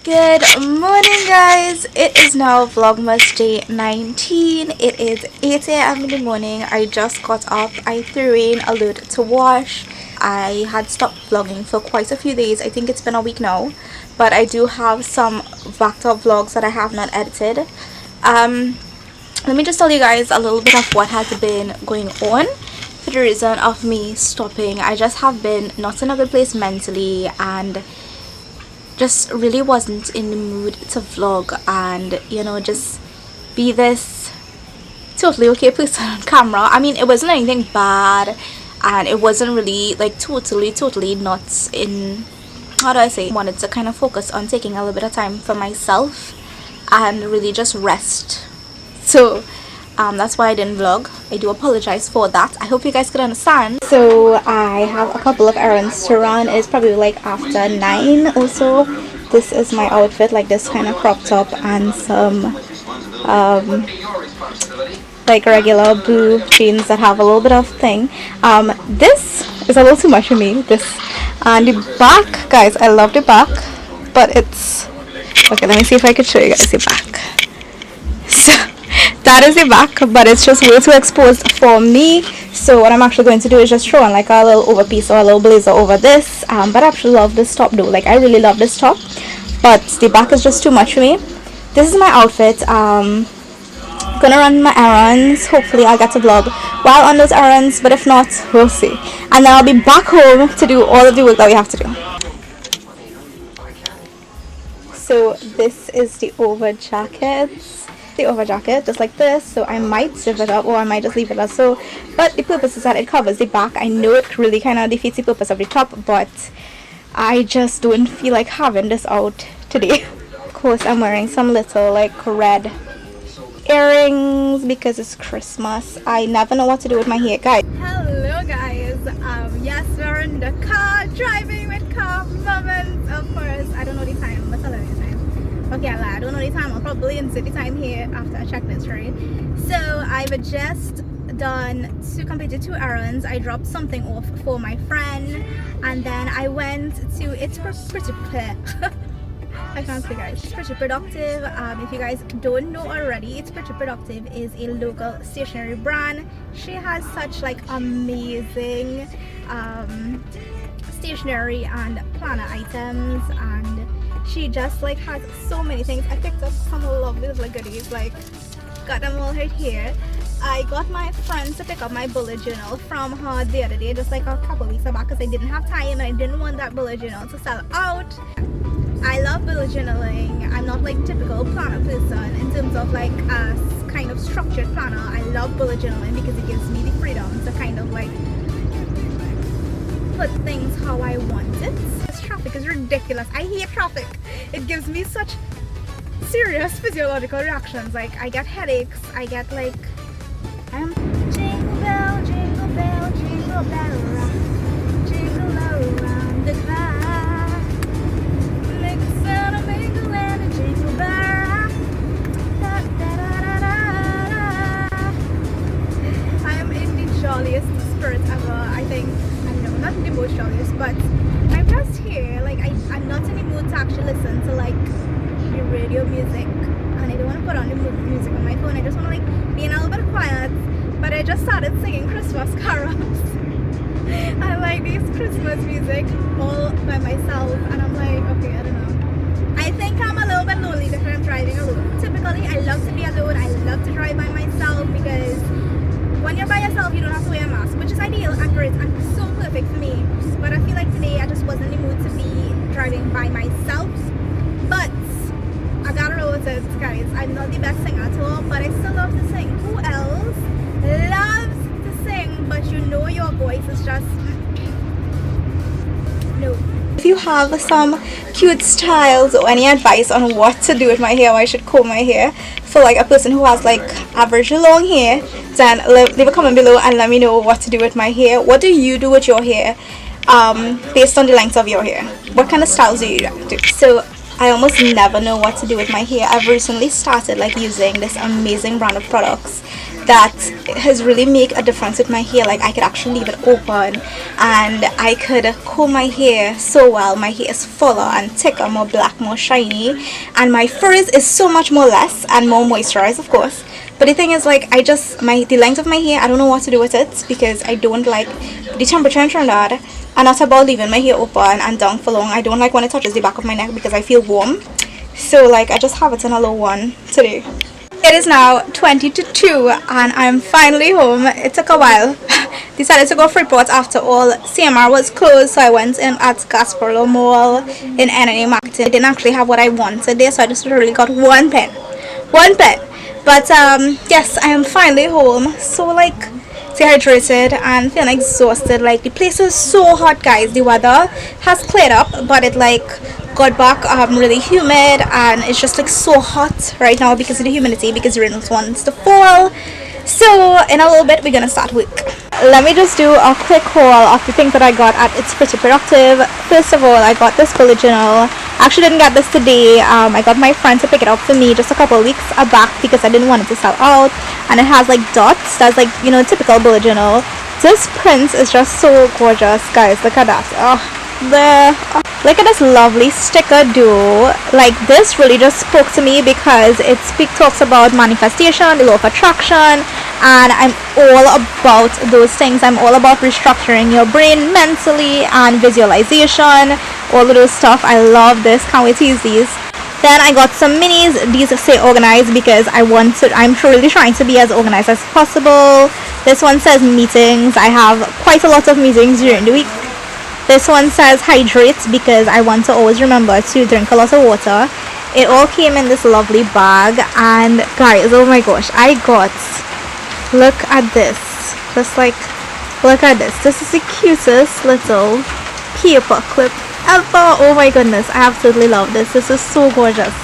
Good morning, guys. It is now Vlogmas day 19. It is 8 a.m. in the morning. I just got up. I threw in a load to wash. I had stopped vlogging for quite a few days. I think it's been a week now, but I do have some backed up vlogs that I have not edited. Let me just tell you guys a little bit of what has been going on. For the reason of me stopping, I just have been not in a good place mentally and just really wasn't in the mood to vlog and, you know, just be this totally okay person on camera. I mean, it wasn't anything bad and it wasn't really like totally not in, how do I say, wanted to kind of focus on taking a little bit of time for myself and really just rest. So that's why I didn't vlog. I do apologize for that. I hope you guys could understand. So I have a couple of errands to run. It's probably like after 9 or so. This is my outfit, like this kind of crop top and some like regular blue jeans that have a little bit of thing. This is a little too much for me. This and the back, guys, I love the back, but it's okay. Let me see if I could show you guys the back. So that is the back, but it's just way too exposed for me. So what I'm actually going to do is just throw on like a little overpiece or a little blazer over this. But I actually love this top though. Like I really love this top, but the back is just too much for me. This is my outfit. Gonna run my errands. Hopefully I'll get to vlog while on those errands, but if not, we'll see. And then I'll be back home to do all of the work that we have to do. So this is the over jacket. Just like this. So I might zip it up or I might just leave it as so, but the purpose is that it covers the back. I know it really kind of defeats the purpose of the top, but I just don't feel like having this out today. Of course I'm wearing some little like red earrings because it's Christmas. I never know what to do with my hair, guys. Hello guys, yes, we're in the car driving with car moments. Of course I don't know the time, but I don't know the time. Okay, I don't know the time. I'll probably insert the time here after I check this, right? So I've just completed 2 errands. I dropped something off for my friend, and then I went to I can't speak, guys. It's Pretty Productive. If you guys don't know already, It's Pretty Productive is a local stationery brand. She has such like amazing stationery and planner items, and she just like has so many things. I picked up some lovely little goodies, like got them all right here. I got my friend to pick up my bullet journal from her the other day, just like a couple weeks back, because I didn't have time and I didn't want that bullet journal to sell out. I love bullet journaling. I'm not like typical planner person in terms of like a kind of structured planner. I love bullet journaling because it gives me the freedom to kind of like put things how I want it. This traffic is ridiculous. I hate traffic. It gives me such serious physiological reactions. Like I get headaches. I get like jingle bell, jingle bell, jingle bell rock, jingle around the clock. Make the sound of mingle and a jingle bell rock. Da, da, da, da, da. I am in the jolliest spirit ever, I think. Not the most jolliest, but I'm just here. Like I'm not in the mood to actually listen to like the radio music, and I don't want to put on the music on my phone. I just want to like be in a little bit quiet. But I just started singing Christmas carols. I like this Christmas music all by myself, and I'm like, okay, I don't know. I think I'm a little bit lonely because I'm driving alone. Typically, I love to be alone. I love to drive by myself because when you're by yourself, you don't have to wear a mask, which is ideal and great and so perfect for me. But I feel like today I just wasn't in the mood to be driving by myself. But I gotta roll with it, guys. I'm not the best singer at all, but I still love to sing. Who else loves to sing, but you know your voice is just no. If you have some cute styles or any advice on what to do with my hair, or I should comb my hair for like a person who has like average long hair, then leave a comment below and let me know what to do with my hair. What do you do with your hair based on the length of your hair? What kind of styles do you do? So I almost never know what to do with my hair. I've recently started like using this amazing brand of products that has really made a difference with my hair. Like I could actually leave it open and I could comb my hair so well. My hair is fuller and thicker, more black, more shiny, and my frizz is so much more less and more moisturized, of course. But the thing is, like, the length of my hair, I don't know what to do with it because I don't like the temperature in Trinidad. And not about leaving my hair open and down for long. I don't like when it touches the back of my neck because I feel warm. So like I just have it in a low one today. It is now 20 to 2 and I'm finally home. It took a while. Decided to go Freeport after all. CMR was closed, so I went in at Gasparilla Mall in NNA Market. I didn't actually have what I wanted there, so I just literally got one pen. But yes, I am finally home. So like dehydrated and feeling exhausted. Like the place is so hot, guys. The weather has cleared up, but it like got back really humid, and it's just like so hot right now because of the humidity, because the rain wants to fall. So in a little bit we're gonna start work. Let me just do a quick haul of the things that I got at It's Pretty Productive. First of all, I got this bullet journal. I actually didn't get this today. I got my friend to pick it up for me just a couple of weeks back because I didn't want it to sell out. And it has like dots. That's like, you know, typical bullet journal. This print is just so gorgeous, guys. Look at that. Look at this lovely sticker dough. Like this really just spoke to me because it talks about manifestation, the law of attraction, and I'm all about those things. I'm all about restructuring your brain mentally and visualization, all of those stuff. I love this. Can't wait to use these. Then I got some minis. These say organized because I'm really trying to be as organized as possible. This one says meetings. I have quite a lot of meetings during the week. This one says hydrate because I want to always remember to drink a lot of water. It all came in this lovely bag, and guys, oh my gosh, look at this. Look at this. This is the cutest little paper clip ever. Oh my goodness, I absolutely love this. This is so gorgeous.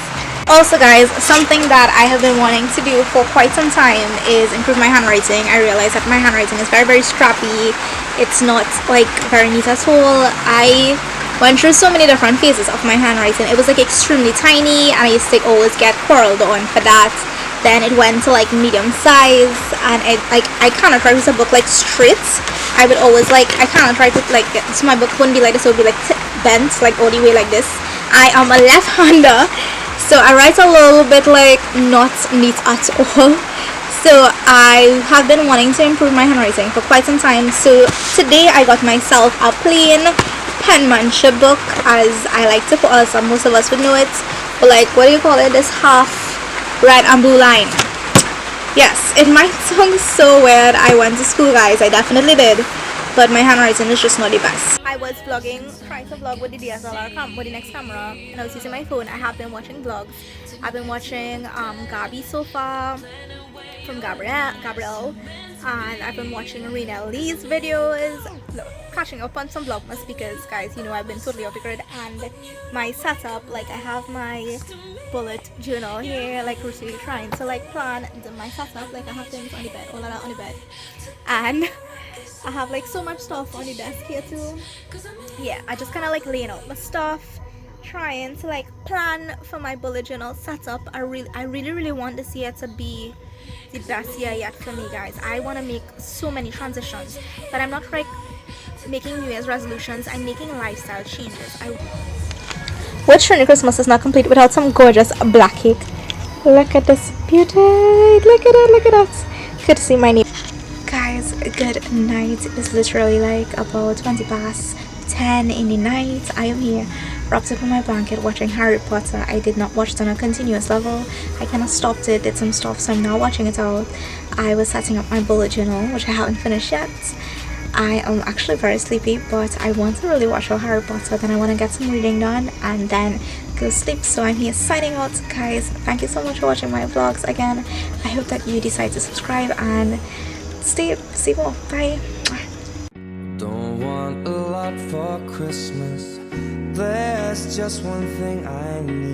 Also guys, something that I have been wanting to do for quite some time is improve my handwriting. I realized that my handwriting is very, very scrappy. It's not like very neat at all. I went through so many different phases of my handwriting. It was like extremely tiny and I used to always get quarreled on for that. Then it went to like medium size, and I cannot write with a book like straight. I would always I cannot write it like so. My book wouldn't be like this. It would be like bent like all the way like this. I am a left-hander, so I write a little bit like not neat at all. So I have been wanting to improve my handwriting for quite some time. So today I got myself a plain penmanship book, as I like to call it. Most of us would know it, but like, what do you call it? This half red and blue line. Yes, it might sound so weird. I went to school, guys. I definitely did, but my handwriting is just not the best. I was vlogging, trying to vlog with the DSLR with the next camera, and I was using my phone. I have been watching vlogs. I've been watching Gabi so far, from Gabrielle, and I've been watching Rena Lee's videos, catching up on some Vlogmas because, guys, you know, I've been totally off the grid. And my setup, like, I have my bullet journal here, like, really trying to like plan my setup. Like, I have things on the bed, all of that on the bed, and I have like so much stuff on the desk here too. Yeah, I just kind of like laying out my stuff, trying to like plan for my bullet journal setup. I really want this year to be the best year yet for me, guys. I want to make so many transitions, but I'm not like making New Year's resolutions. I'm making lifestyle changes. Which Trinity Christmas is not complete without some gorgeous black cake. Look at this beauty. Look at that. Good to see my name. Guys, good night. It's literally like about 20 past 10 in the night. I am here wrapped up in my blanket watching Harry Potter. I did not watch it on a continuous level. I kind of stopped it, did some stuff, so I'm now watching it out. I was setting up my bullet journal, which I haven't finished yet. I am actually very sleepy, but I want to really watch Harry Potter. Then I want to get some reading done and then go sleep. So I'm here signing out, guys. Thank you so much for watching my vlogs again. I hope that you decide to subscribe and stay more. Bye. Don't want a lot for Christmas. There's just one thing I need.